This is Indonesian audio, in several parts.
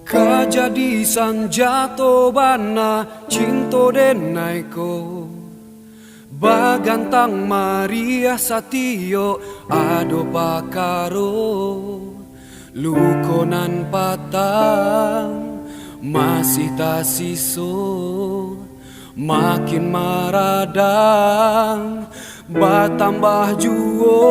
Kajadi sanjato bana cinto denaiko bagantang Maria Satio ado pakaro lukonan patang masih tasiso makin maradang batambah juo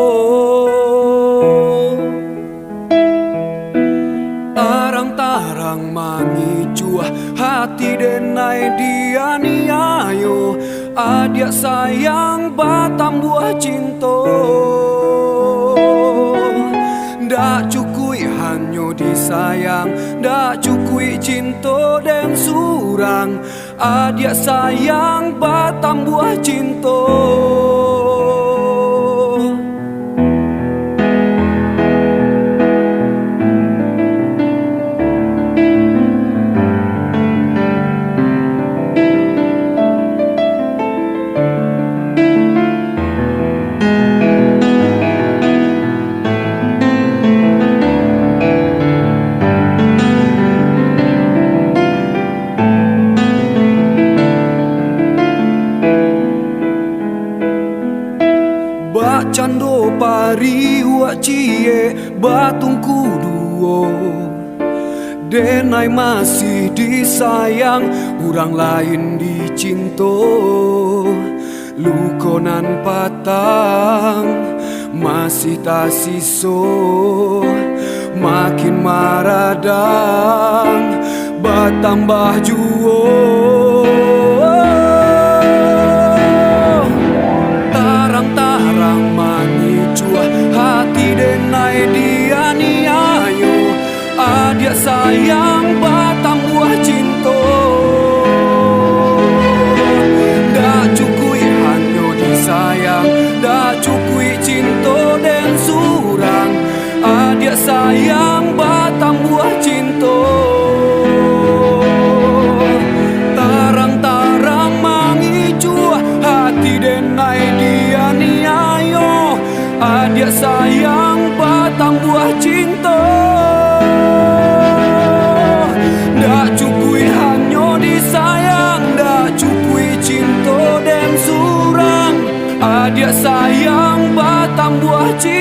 tarang-tarang mangicuah hati denai dia niayo adia sayang batam buah cinto ndak cukui hanyo disayang ndak cukui cinto den surang adia sayang batam buah cinto. Cando pari cie batungku duo denai masih disayang orang lain dicinto lukonan patang masih tasiso makin maradang batambah juo hati denai dia niayo adia sayang batam buah cinto ndak cukui hanyo disayang ndak cukui cinto den surang adia sayang batam buah cinto tarang-tarang mangicuah hati denai dia niayo adia sayang batang buah cinta ndak cukui hanyo disayang ndak cukui cinto den surang adia sayang batang buah cinta.